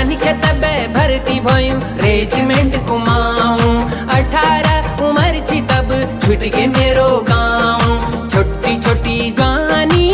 नानी के तबे भर्ती भयू रेजिमेंट कुमाऊं। 18 उम्र थी तब छूट के मेरो गाँव। छोटी छोटी गानी